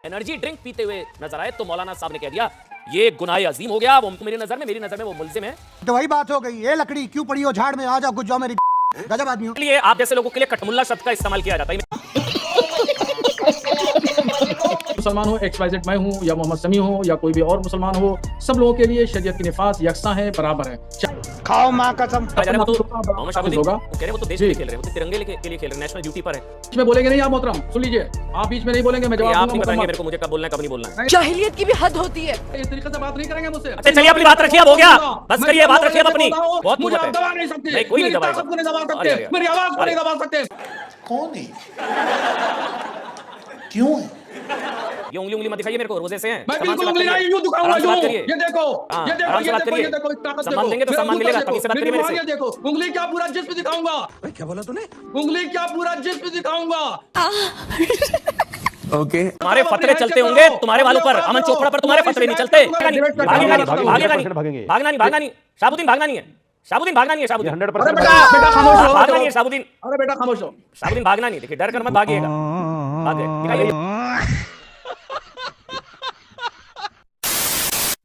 Energy drink पीते हुए नजर आए तो मौलाना साहब ने कह दिया ये गुनाह अजीम हो गया। वो मेरी नजर में वो मुल्जिम है। तो वही बात हो गई, ये लकड़ी क्यों पड़ी हो झाड़ में, आ जाओ कुछ जाओ मेरी गजब आदमी हो। इसलिए आप जैसे लोगों के लिए कठमुल्ला शब्द का इस्तेमाल किया जाता है। मुसलमान हो, XYZ मैं हूँ या मोहम्मद समी हो या कोई भी और मुसलमान हो, सब लोगों के लिए शरीयत की निफाज यकसा है, बराबर है। खाओ माँ कसम। मोहम्मद शाहबुद्दीन वो कह रहे हैं वो तो देश के लिए खेल रहे हैं, वो तो तिरंगे के लिए खेल रहे हैं, नेशनल ड्यूटी पर है। बीच में बोलेंगे नहीं आप मोहतरम, सुन लीजिए, आप बीच में नहीं बोलेंगे, मैं जवाब आप नहीं दूंगा। बताएंगे मेरे को मुझे कब बोलना है कब नहीं बोलना है। जाहिलियत की भी हद होती है। इस तरीके से बात नहीं करेंगे मुझसे। अच्छा चलिए अपनी बात रखिए, अब हो गया, बस करिए, बात रखिए अब अपनी। बहुत मुझे मुझे आप दबा नहीं सकते, नहीं, कोई नहीं मेरी दबाएगा। ताकत को नहीं दबा अरे, सकते, मेरी आवाज को नहीं दबा सकते। कौन है? क्यों है? ये उंगली मत दिखाइए मेरे को, रोजे से हैं। मैं सामान बिल्कुल से बात उंगली करिए। नहीं यूं दिखाऊंगा, आराम से बात यूं। करिए। ये देखो, हाँ, ये देखो, आराम से ये बात देखो, करिए। ये देखो, इस ताकत सम्मान देंगे तो मेरा सम्मान ऊपर मिलेगा, देखो, तभी से बात करिए मेरी मेरे से। आवाज देखो, उंगली क्या पूरा जिस्म दिखाऊंगा। क्या बोला तूने? उंगली क्या पूरा जिस्म दिखाऊंगा। तुम्हारे फतरे चलते होंगे तुम्हारे वालों पर, अमन चोपड़ा पर तुम्हारे फतरे नहीं चलते। भागना नहीं शाहबुद्दीन, भागना नहीं है शाहबुद्दीन, भागना नहीं है शाहबुद्दीन, 100% बेटा खामोश हो, भागना नहीं है शाहबुद्दीन, अरे बेटा खामोश हो। शाहबुद्दीन भागना नहीं। देखिए डर कर मत भागिएगा, भागे।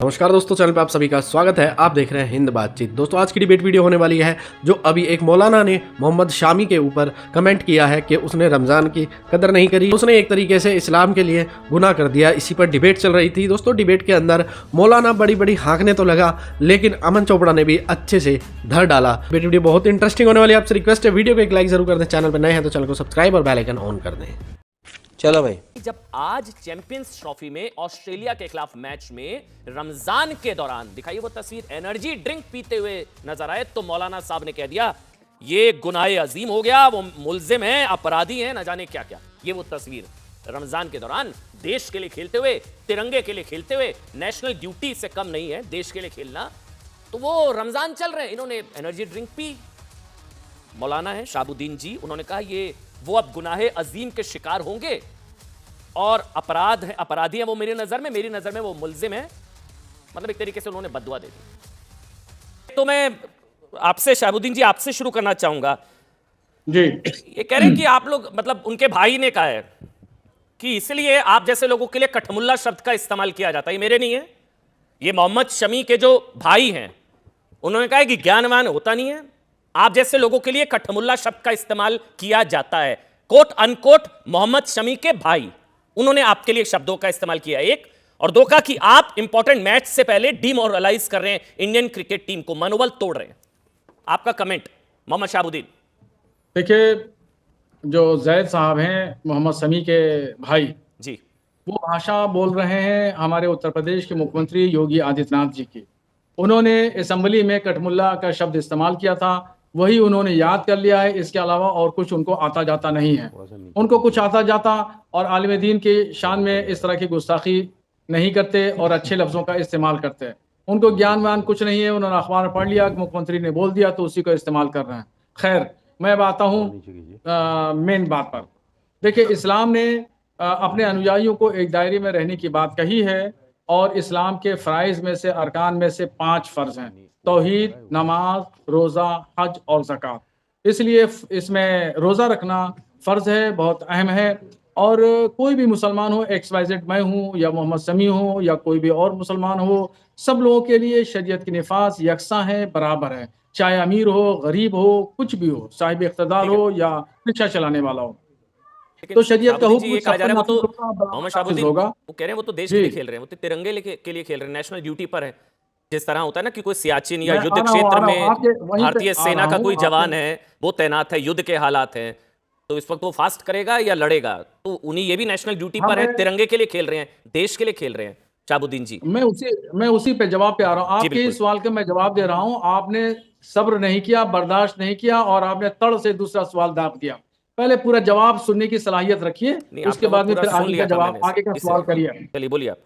नमस्कार दोस्तों, चैनल पे आप सभी का स्वागत है। आप देख रहे हैं हिंद बातचीत। दोस्तों आज की डिबेट वीडियो होने वाली है जो अभी एक मौलाना ने मोहम्मद शामी के ऊपर कमेंट किया है कि उसने रमज़ान की कदर नहीं करी, उसने एक तरीके से इस्लाम के लिए गुनाह कर दिया। इसी पर डिबेट चल रही थी। दोस्तों डिबेट के अंदर मौलाना बड़ी हाँकने तो लगा, लेकिन अमन चोपड़ा ने भी अच्छे से धर डाला। डिबेट वीडियो बहुत इंटरेस्टिंग होने वाली है। आपसे रिक्वेस्ट है वीडियो को एक लाइक जरूर कर दें, चैनल पर नए हैं तो चैनल को सब्सक्राइब और बेल आइकन ऑन कर दें। चलो भाई, जब आज चैंपियंस ट्रॉफी में ऑस्ट्रेलिया के खिलाफ मैच में रमजान के दौरान दिखाई वो तस्वीर एनर्जी ड्रिंक पीते हुए नजर आए तो मौलाना साहब ने कह दिया ये गुनाह अजीम हो गया, वो मुल्जिम है, अपराधी है, न जाने क्या क्या। ये वो तस्वीर रमजान के दौरान देश के लिए खेलते हुए, तिरंगे के लिए खेलते हुए, नेशनल ड्यूटी से कम नहीं है देश के लिए खेलना। तो वो रमजान चल रहे हैं, इन्होंने एनर्जी ड्रिंक पी। मौलाना है शाहबुद्दीन जी, उन्होंने कहा ये वो अब गुनाह अजीम के शिकार होंगे और अपराधी है वो मेरी नजर में वो मुल्जिम है। मतलब एक तरीके से उन्होंने बद्दुआ दे दी। तो मैं आपसे शाहबुद्दीन जी आपसे शुरू करना चाहूंगा जी। ये कह रहे हैं कि आप लोग, मतलब उनके भाई ने कहा है कि इसलिए आप जैसे लोगों के लिए कठमुल्ला शब्द का इस्तेमाल किया जाता है। ये मेरे नहीं है, ये मोहम्मद शमी के जो भाई हैं उन्होंने कहा है कि ज्ञानवान होता नहीं है, आप जैसे लोगों के लिए कठमुल्ला शब्द का इस्तेमाल किया जाता है। कोट अनकोट मोहम्मद शमी के भाई, उन्होंने आपके लिए शब्दों का इस्तेमाल किया, एक। और दो का कि आप इंपॉर्टेंट मैच से पहले डिमोरलाइज कर रहे हैं इंडियन क्रिकेट टीम को, मनोबल तोड़ रहे हैं। आपका कमेंट मोहम्मद शाहबुद्दीन। देखिए, जो जैद साहब हैं मोहम्मद समी के भाई जी, वो भाषा बोल रहे हैं हमारे उत्तर प्रदेश के मुख्यमंत्री योगी आदित्यनाथ जी की। उन्होंने असेंबली में कठमुल्ला का शब्द इस्तेमाल किया था, वही उन्होंने याद कर लिया है। इसके अलावा और कुछ उनको आता जाता नहीं है। उनको कुछ आता जाता और आलिम दीन की शान में इस तरह की गुस्ताखी नहीं करते और अच्छे लफ्ज़ों का इस्तेमाल करते हैं। उनको ज्ञानवान कुछ नहीं है, उन्होंने अखबार में पढ़ लिया कि मुख्यमंत्री ने बोल दिया तो उसी को इस्तेमाल कर रहे हैं। खैर, मैं अब आता हूँ मेन बात पर। देखिए, इस्लाम ने अपने अनुयायियों को एक दायरे में रहने की बात कही है और इस्लाम के फ़राइज़ में से, अरकान में से 5 फ़र्ज़ हैं: तौहीद, नमाज, रोज़ा, हज और ज़कात। इसलिए इसमें रोज़ा रखना फ़र्ज़ है, बहुत अहम है। और कोई भी मुसलमान हो, XYZ मैं हूँ या मोहम्मद समी हो या कोई भी और मुसलमान हो, सब लोगों के लिए शरीयत की निफाज यकसा है, बराबर है। चाहे अमीर हो, गरीब हो, कुछ भी हो, साहिब इख्तिदार हो या रिक्शा चलाने वाला हो, तो शरीयत का हुक्म मोहम्मद शाहबुद्दीन होगा। वो कह रहे हैं वो तो देश के लिए खेल रहे हैं, वो तो तिरंगे के लिए खेल रहे हैं, नेशनल ड्यूटी पर है। जिस तरह होता है ना कि कोई सियाचिन या युद्ध क्षेत्र में भारतीय सेना का कोई जवान है, वो तैनात है, युद्ध के हालात हैं, तो इस वक्त वो फास्ट करेगा या लड़ेगा? तो उन्हीं, ये भी नेशनल ड्यूटी पर है, तिरंगे के लिए खेल रहे हैं, देश के लिए खेल रहे हैं। शाहबुद्दीन जी, मैं उसी पे जवाब पे आ रहा हूँ। आपके इस सवाल का मैं जवाब दे रहा हूँ। आपने सब्र नहीं किया, बर्दाश्त नहीं किया और आपने तड़ से दूसरा सवाल दाग दिया। पहले पूरा जवाब सुनने की सलाहियत रखिए, उसके बाद में फिर आगे का जवाब, आगे का सवाल करिए। चलिए बोलिए आप।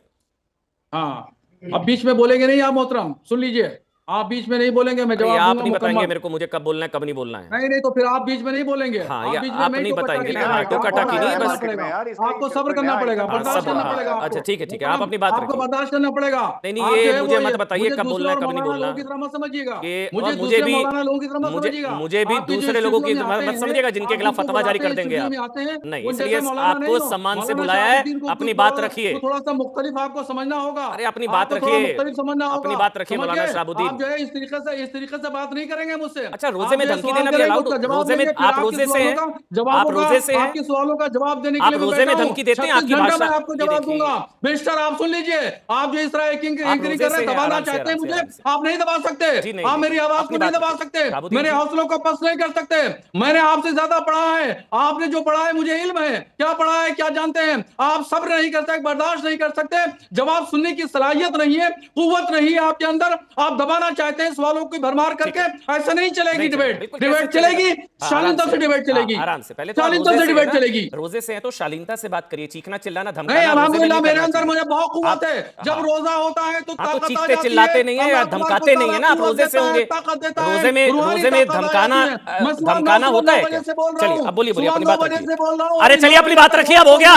हाँ, अब बीच में बोलेंगे नहीं आप मोहतरम, सुन लीजिए, आप बीच में नहीं बोलेंगे, मैं अरे जवाब आप दूंगा नहीं बताएंगे मुकम्मल। मेरे को मुझे कब बोलना है कब नहीं बोलना है। नहीं नहीं, तो फिर आप बीच में नहीं बोलेंगे। हाँ, आप या बीच में आप मैं नहीं टोका बताएंगे टाकी ना, करेंगे। टोका टाकी नहीं, आपको बस करना पड़ेगा, आपको सब्र करना पड़ेगा, हाँ, बर्दाश्त सब करना पड़ेगा आपको। अच्छा ठीक है आप अपनी बात आपको रखिए। बर्दाश्त करना पड़ेगा। नहीं आप जो ये है मुझे वो मत बताइए मुझे कब दूसरे बोलना है और कब नहीं मौलाना बोलना। लोगों की तरह मत समझिएगा। ये मुझे और दूसरे मौलाना लोगों की तरह मत समझिएगा। मुझे भी आप जो दूसरे लोगों की स्टूडियो में आते मत हैं, समझिएगा जिनके आप खिलाफ जिनको फतवा जारी बुलाते कर हैं, देंगे स्टूडियो आप। में आते हैं, नहीं उन इसलिए जैसे मौलाना आपको नहीं हो। सम्मान से मौलाना बुलाया है, शहाबुद्दीन को अपनी कुछ बात थोड़ा- रखिए। तो थोड़ा सा मुख्तलिफ आपको समझना होगा। अरे अपनी बात आपको थोड़ा रखिए, मुख्तलिफ समझना होगा। अपनी बात रखिए समझ मौलाना गए? शहाबुद्दीन। आप जो है इस तरीके से बात नहीं करेंगे मुझसे। अच्छा रोजे आप में जो है धमकी सवाल देना भी करेंगे, अलाउड, उसका जवाब रोजे में देंगे, फिर आप आपके रोजे से सवालों हैं, का जवाब आप होगा। रोजे से हैं, आपके सवालों का जवाब देने के आप लिए मैं रोजे बैठा में हूं। धमकी देते हैं, 36 आपकी घंटे भाषा में आपको ये जवाब देखिए। दूंगा। मिस्टर आप सुन लीजिए, आप जो इस तरह एंकरिंग आप कर रोजे रहे से हैं, हैं, दबाना आराम से, चाहते हैं आराम से, मुझे, आराम से। आप नहीं दबा सकते। जी नहीं, आप नहीं, मेरी आवाज अपनी को नहीं बात दबा रखिए। सकते, शहाबुद्दीन मेरे जी। हौसलों को पस्त नहीं कर सकते। मैंने आपसे ज्यादा पढ़ा है, आपने जो पढ़ा है मुझे इल्म है। क्या पढ़ा है, क्या जानते हैं आप? सब्र नहीं कर सकते, बर्दाश्त नहीं कर सकते, जवाब सुनने की सलाहियत नहीं है, कुव्वत नहीं है आपके अंदर। आप दबाना चाहते हैं सवालों की भरमार करके। ऐसा नहीं चलेगी नहीं चलेगा, डिबेट। बिल्कुल डिबेट कैसे चलेगा? चलेगी, हाँ, शालीनता से डिबेट चलेगी। आराम से, पहले तो आप शालीनता रोजे से से डिबेट हैं ना, चलेगी। रोजे से हैं तो शालीनता से बात करिए, चीखना चिल्लाना नहीं, धमकाना रोजे में अल्हम्दुलिल्लाह नहीं मेरे करना अंदर चाहिए। मुझे बहुत कुव्वत है। जब हाँ। रोजा होता है तो हाँ तो ताकत आ चीखते जाती चिल्लाते है। नहीं है अल्लाह या तबारक धमकाते नहीं है ना, आप कुव्वत रोजे से देता है, होंगे। ताकत देता है, रोजे में रूहानी रोजे में ताकत आ धमकाना जाती है। मैं सुबह धमकाना 9 होता है बजे क्या? से बोल रहा चलिए हूं। अब बोलिए सुबह अपनी 9 बात बजे रखिए। से बोल रहा हूं। अरे चलिए अपनी बात रखिए, अब हो गया,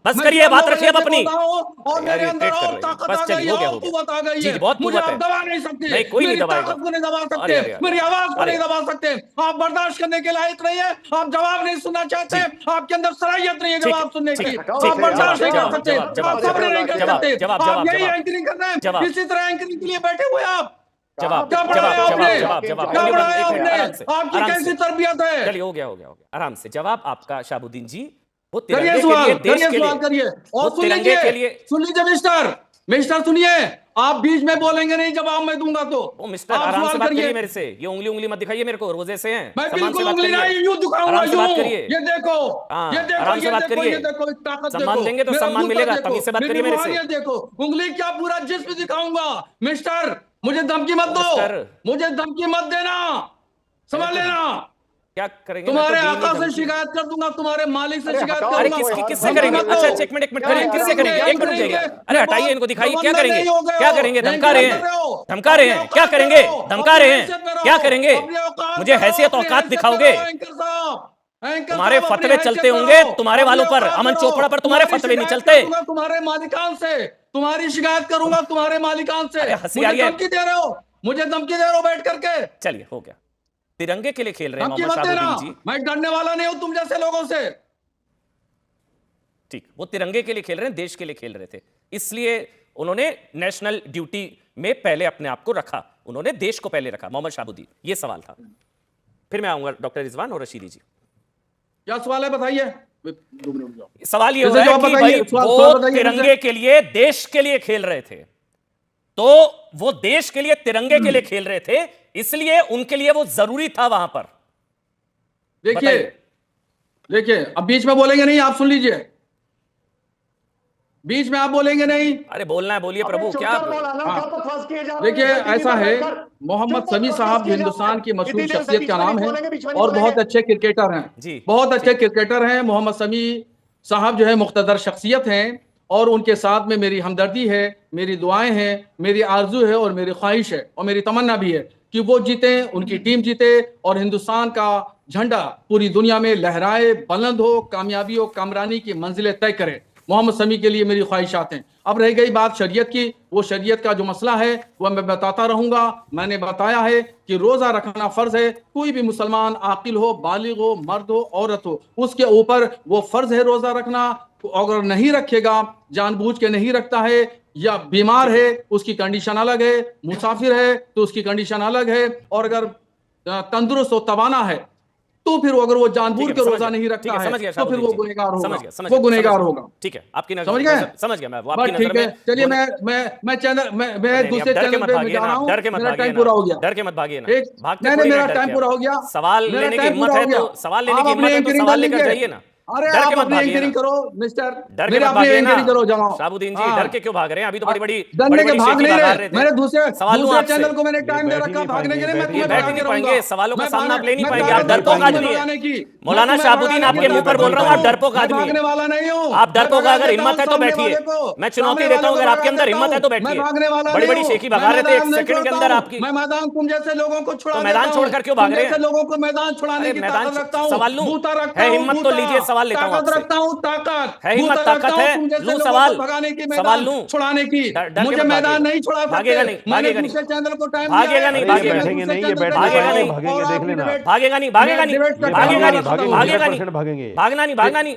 बस मैं करिए, सुबह बात 9 रखिए अब बजे से अपनी। बोल रहा हूं और मेरे यार अंदर इरिटेट कर और रहे हैं, ताकत बस आ चलिए गई हो है गया, और हो गया। कुव्वत आ गई जी है। जी बहुत मुझे कुव्वत आप है। दबा नहीं सकते, नहीं कोई नहीं मेरी दबाएगा। ताकत को नहीं दबा सकते, अरे अरे मेरी आवाज को अरे नहीं दबा सकते। आप बर्दाश्त करने के लायक नहीं है, आप जवाब नहीं सुनना चाहते, आपके अंदर सलाहियत नहीं है ठीक है, जवाब सुनने ठीक की, है, आप ठीक है, बर्दाश्त नहीं कर जवाब, सकते, जवाब, जवाब, आप सब्र नहीं कर जवाब, सकते। जवाब, आप जवाब, यही जवाब, एंकरिंग कर रहे जवाब। हैं, इसी तरह एंकरिंग के लिए बैठे हुए आप। जवाब क्या जवाब पढ़ाया जवाब आपने? जवाब जवाब क्या अगले पढ़ाया बंदे- एक मिनट, आपने? आराम से, आपकी आराम कैसी से। तरबियत है? चलिए हो गया आराम से। जवाब आपका शहाबुद्दीन जी, वो करिए तिरंगे के सवाल, लिए, देश करिए के सवाल लिए, करिए। वो और सुन तिरंगे के लीजिए, लिए। सुन लीजिए मिस्टर सुनिए, आप बीच में बोलेंगे नहीं, जवाब मैं दूंगा तो ओ मिस्टर आप आराम से सवाल बात करिए करिए। मेरे से, ये उंगली मत दिखाइए मेरे को, रोजे से हैं, मैं सम्मान से बिल्कुल बात उंगली करिए, नहीं यूं दिखाऊंगा, आराम से यूं। बात करिए। ये देखो, हाँ, ये देखो, आराम से ये बात देखो, करिए। ये देखो, इस ताकत सम्मान देखो, देंगे तो मेरा सम्मान जूता मिलेगा, देखो, तभी से बात मेरी करिए मेरे से। रूहानियत देखो, उंगली क्या पूरा जिस्म दिखाऊंगा। मिस्टर मुझे धमकी मत ओ दो, मिस्टर। मुझे धमकी मत देना, समझ तो लेना। क्या करेंगे? तुम्हारे मैं तो दी नहीं आका से धमकी। शिकायत कर दूंगा, तुम्हारे मालिक से शिकायत अरे करूंगा। किससे धमकी करेंगे? मत दो। अच्छा अच्छा, एक मिनट करिए, किससे करेंगे? एक मिनट जाइए। अरे हटाइए इनको, दिखाइए क्या करेंगे, क्या करेंगे? धमका रहे हैं, धमका रहे हैं, क्या करेंगे? धमका रहे हैं, क्या करेंगे? मुझे हैसियत औकात दिखाओगे? तुम्हारे फतवे चलते होंगे तुम्हारे वालों पर, अमन चोपड़ा पर तुम्हारे फतवे नहीं चलते। तुम्हारे मालिकान से तुम्हारी शिकायत करूंगा, तुम्हारे मालिकान से। अरे हंसी आ रही मुझे है। धमकी दे रहे हो, मुझे धमकी दे रहे हो बैठ करके। चलिए हो गया, तिरंगे के लिए खेल रहे हैं धमकी मोहम्मद मत देना, शहाबुद्दीन जी। मैं डरने वाला नहीं हूं तुम जैसे लोगों से। ठीक, वो तिरंगे के लिए खेल रहे हैं, देश के लिए खेल रहे थे, इसलिए उन्होंने नेशनल ड्यूटी में पहले अपने आप को रखा, उन्होंने देश को पहले रखा। मोहम्मद शहाबुद्दीन, ये सवाल था। फिर मैं आऊंगा डॉक्टर रिजवान और रशीदी जी। क्या सवाल है बताइए। सवाल ये जैसे है जवाब कि बताइए, भाई सवाल वो बताइए तिरंगे के लिए, देश के लिए खेल रहे थे, तो वो देश के लिए, तिरंगे के लिए खेल रहे थे, इसलिए उनके लिए वो जरूरी था वहां पर। देखिए देखिए, अब बीच में बोलेंगे नहीं, आप सुन लीजिए, बीच में आप बोलेंगे नहीं। अरे बोलना है, बोलिए प्रभु। क्या देखिए ऐसा है, मोहम्मद शमी साहब हिंदुस्तान की मशहूर शख्सियत का नाम है और बहुत अच्छे क्रिकेटर हैं जी, बहुत अच्छे क्रिकेटर हैं। मोहम्मद शमी साहब जो है मुख्तदर शख्सियत हैं और उनके साथ में मेरी हमदर्दी है, मेरी दुआएं हैं, मेरी आरजू है और मेरी ख्वाहिश है और मेरी तमन्ना भी है कि वो जीते, उनकी टीम जीते और हिंदुस्तान का झंडा पूरी दुनिया में लहराए, बुलंद हो, कामयाबी हो, कामरानी की मंजिलें तय करे। मोहम्मद शमी के लिए मेरी ख्वाहिशात हैं। अब रह गई बात शरीयत की, वो शरीयत का जो मसला है वह मैं बताता रहूंगा। मैंने बताया है कि रोजा रखना फर्ज है, कोई भी मुसलमान आकिल हो, बालिग हो, मर्द हो, औरत हो, उसके ऊपर वो फर्ज है रोजा रखना। अगर नहीं रखेगा, जानबूझ के नहीं रखता है या बीमार है, उसकी कंडीशन अलग है, मुसाफिर है तो उसकी कंडीशन अलग है, और अगर तंदुरुस्त हो, तवाना है, तो फिर अगर वो जानबूझ के रोजा नहीं रखता है तो फिर वो गुनहगार होगा, वो गुनहगार होगा। ठीक है, आपकी नजर समझ गए? समझ गया मैं, वो बस आपकी नजर ठीक है, में। चलिए मैं चैनल मैं दूसरे चैनल पे मैं जा रहा हूँ, मेरा टाइम पूरा हो गया। डर के मत भागिए ना, नहीं, मेरा टाइम पूरा हो गया। सवाल लेने की हिम्मत है तो सवाल लेने की हिम्मत है तो सवाल लेकर जाइए ना। अरे डर आप के मत अपनी भागिए एंकरिंग ना। करो मिस्टर, डर के मेरे मत अपनी भागिए ना एंकरिंग करो जमाओ। शाहबुद्दीन जी, हाँ। डर के क्यों भाग रहे हैं? अभी तो बड़ी बड़ी डरने के बड़ी भाग शेखी नहीं भगा रहे, रहे थे। मैंने दूसरे सवाल लूं आपसे? चैनल को मैंने टाइम दे बैठ ही रखा नहीं भागने के लिए, मैं पाएंगे, तुम्हें बैठ भगा ही नहीं के पाएंगे, रहूंगा। सवालों का मैं सामना आप ले नहीं मैं पाएंगे, ताकत आप डरपोक रखता हूं आदमी भगाने की। है। मैं मौलाना तुम्हें शाहबुद्दीन भगाने आपके की मुंह पर बोल रहा हूँ, आप डरपोक मैं आदमी भागने है। वाला नहीं हूँ। आप डरपोक, मैं अगर भगा हिम्मत है देता तो हूं बैठिए। सामने वाले को। मैं चुनौती सामने देता हूँ, वाले अगर को आपके अंदर भगा हिम्मत है देता तो हूं। मैं बैठिए। भागने वाला बड़ी नहीं बड़ी हूं। शेखी भगा मैं रहे थे एक मैदान नहीं सेकंड के छोड़ता अंदर हूं। आपकी। मैं मैदान तुम जैसे लोगों को छुड़ा तो देता मैदान हूं। छोड़कर क्यों तुम भाग रहे जैसे हैं? लोगों को मैदान छुड़ाने अरे की मैदान ताकत रखता हूं। सवाल लूं? बूता रखता है हूं, हिम्मत तो बूता। लीजिए, सवाल लेता हूं ताकत आपसे। रखता हूं, ताकत। है हिम्मत, बूता ताकत रखता है? हूं तुम जैसे लूं लोगों सवाल? को भगाने की, सवाल मैदान लूं? छुड़ाने की। डर के मुझे मत मैदान भागिएगा। नहीं छुड़ा भागेगा सकते। नहीं, मैंने भागेगा नहीं। दूसरे चैनल को टाइम भागेगा नहीं, भागेगा मैं बैठेंगे दूसरे नहीं, ये चैनल पे बैठ टाइम भागेगा दे नहीं, रहा हूं। भागेंगे, और देख आपकी लेना। डिबेट भागेगा नहीं, भागेगा नहीं, डिबेट करता भागेगा हूं, नहीं, बताता हूं। भागेगा नहीं, 100% भागेंगे। भागना नहीं, भागना नहीं।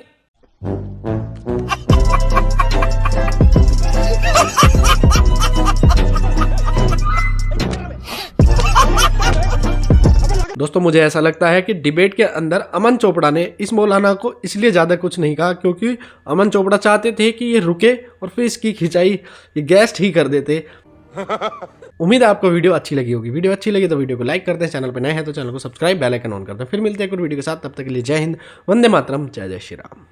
दोस्तों मुझे ऐसा लगता है कि डिबेट के अंदर अमन चोपड़ा ने इस मौलाना को इसलिए ज़्यादा कुछ नहीं कहा क्योंकि अमन चोपड़ा चाहते थे कि ये रुके और फिर इसकी खिंचाई ये गेस्ट ही कर देते। उम्मीद है आपको वीडियो अच्छी लगी होगी। वीडियो अच्छी लगी तो वीडियो को लाइक कर दें, चैनल पर नए हैं तो चैनल को सब्सक्राइब, बेल आइकन ऑन कर दें। फिर मिलते हैं एक और वीडियो के साथ, तब तक के लिए जय हिंद, वंदे मातरम, जय जय श्री राम।